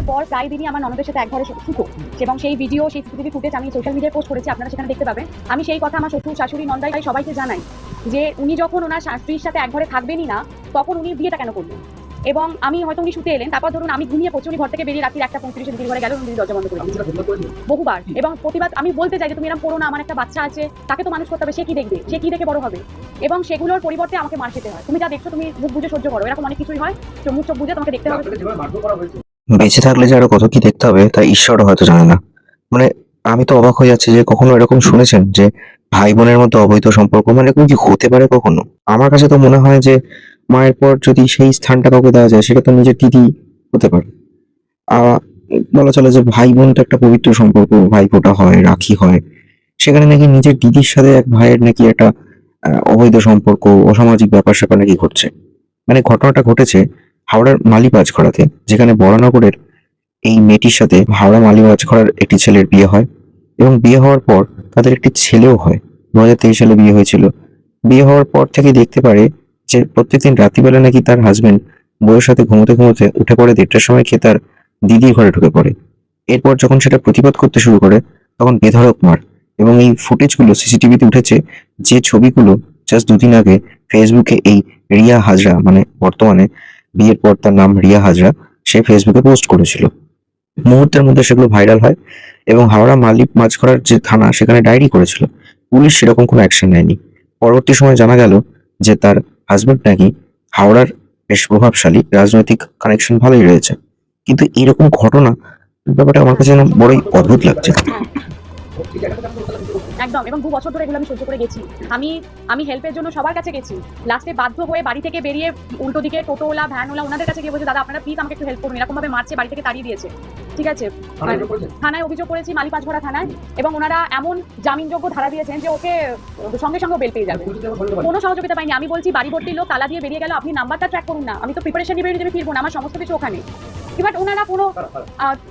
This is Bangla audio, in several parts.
ঘটনার পর প্রায় দিনই আমার ননদের সাথে এক ঘরে শুতো, এবং সেই ভিডিও, সেই সিসিটিভি ফুটেজ আমি সোশ্যাল মিডিয়ায় পোস্ট করেছি, আপনারা সেখানে দেখতে পাবেন। আমি সেই কথা আমার শ্বশুর, শাশুড়ি, নন্দাই সবাইকে জানাই যে উনি যখন ওনার স্ত্রীর সাথে এক ঘরে থাকবেনই না, তখন উনি বিয়েটা কেন করলেন। এবং আমি হয়তো উনি শুতে এলেন, তারপর ধরুন আমি ঘুমিয়ে পড়ছি, উনি ঘর থেকে বেরিয়ে রাত্রি 1:35 দিদির ঘরে গেল, উনি দরজা বন্ধ করে বহুবার। এবং প্রতিবাদ আমি বলতে চাই যে তুমি এরকম করো না, আমার একটা বাচ্চা আছে, তাকে তো মানুষ করতে হবে, সে কি দেখবে, সে কি দেখে বড় হবে। এবং সেগুলোর পরিবর্তে আমাকে মার খেতে হয়। তুমি যা দেখছো তুমি মুখ বুঝে সহ্য করো, এরকম অনেক কিছুই হয়, মুখ চোখ বুঝে তোমাকে দেখতে হবে। বেঁচে থাকলে যে আরো কত কি দেখতে হবে তা ঈশ্বরও হয়তো জানে না। মানে আমি তো অবাক হয়ে যাচ্ছি যে কখনো এরকম শুনেছেন যে ভাই বোনের মধ্যে অবৈধ সম্পর্ক, মানে এরকম কি হতে পারে কখনো? আমার কাছে তো মনে হয় যে মায়ের পর যদি সেই স্থানটা কাউকে দেওয়া যায় সেটা তো নিজের দিদি হতে পারে। আহ বলা চলে যে ভাই বোন তো একটা পবিত্র সম্পর্ক, ভাইফোঁটা হয়, রাখি হয়, সেখানে নাকি নিজের দিদির সাথে এক ভাইয়ের নাকি একটা অবৈধ সম্পর্ক, অসামাজিক ব্যাপার স্যাপার নাকি ঘটছে। মানে ঘটনাটা ঘটেছে হাওড়ার মালিবাজখড়াতে, যেখানে বরানগরের এই মেয়েটির সাথে হাওড়া মালিবাজখড়ার একটি ছেলের বিয়ে হয়, এবং বিয়ে হওয়ার পর তাদের একটি ছেলেও হয়। 2023 সালে বিয়ে হয়েছিল। বিয়ে হওয়ার পর থেকে দেখতে পারে যে প্রত্যেকদিন রাত্রিবেলা নাকি তার হাজবেন্ড বউয়ের সাথে ঘুমোতে ঘুমোতে উঠে পড়ে 1:30টার সময় খেয়ে তার দিদির ঘরে ঢুকে পড়ে। এরপর যখন সেটা প্রতিবাদ করতে শুরু করে তখন বেধড়ক মার, এবং এই ফুটেজগুলো সিসিটিভিতে উঠেছে, যে ছবিগুলো জাস্ট দুদিন আগে ফেসবুকে এই রিয়া হাজরা, মানে বর্তমানে বিয়ের পর তার নাম রিয়া হাজরা, সে ফেসবুকে পোস্ট করেছিল। মুহূর্তের মধ্যে সেগুলো ভাইরাল হয় এবং হাওড়া মাঝখড়ার যে থানা সেখানে ডায়েরি করেছিল। পুলিশ সেরকম কোনো অ্যাকশন নেয়নি। পরবর্তী সময় জানা গেল যে তার হাজবেন্ড নাকি হাওড়ার বেশ প্রভাবশালী, রাজনৈতিক কানেকশন ভালোই রয়েছে। কিন্তু এরকম ঘটনা, ব্যাপারটা আমার কাছে যেন বড়ই অদ্ভুত লাগছে। একদম। এবং 2 বছর ধরে এগুলো আমি সহ্য করে গেছি। আমি হেল্পের জন্য সবার কাছে গেছি। লাস্টে বাধ্য হয়ে বাড়ি থেকে বেরিয়ে উল্টো দিকে টোটোওয়ালা, ভ্যানওয়ালা ওনাদের কাছে গিয়ে বলছি, দাদা আপনারা প্লিজ আমাকে একটু হেল্প করুন, এরকম ভাবে মারছে, বাড়ি থেকে তাড়িয়ে দিয়েছে। ঠিক আছে, থানায় অভিযোগ করেছি, মালিবাজখড়া থানায়, এবং ওনারা এমন জামিনযোগ্য ধারা দিয়েছেন যে ওকে সঙ্গে সঙ্গে বেল পেয়ে যাবে। কোনো সহযোগিতা পাইনি। আমি বলছি বাড়ি ভর্তি লোক তালা দিয়ে বেরিয়ে গেল, আপনি নাম্বারটা ট্র্যাক করুন না, আমি তো প্রিপারেশন নিয়ে বেরিয়ে ফিরবো না, আমার সমস্ত কিছু ওখানে। বাট ওনারা কোনো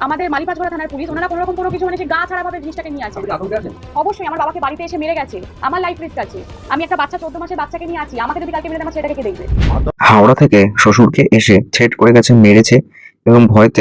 আমাদের মালিবাজখড়া থানার পুলিশ, ওনারা কোনো রকম কোনো কিছু মানে সে গা ছাড়া ভাবে জিনিসটাকে নিয়ে আছে। অবশ্যই আমার বাবাকে বাড়িতে এসে মেরে গেছে, আমার লাইফ রিস্ক আছে, আমি একটা বাচ্চা 14 মাসের বাচ্চাকে নিয়ে আছি, আমাকে যদি কালকে মেরে দেয় আমার ছেলেটাকে কে দেখবে। হাওড়া থেকে শ্বশুরকে এসে থ্রেট করে গেছে, মেরেছে, এবং ভয়তে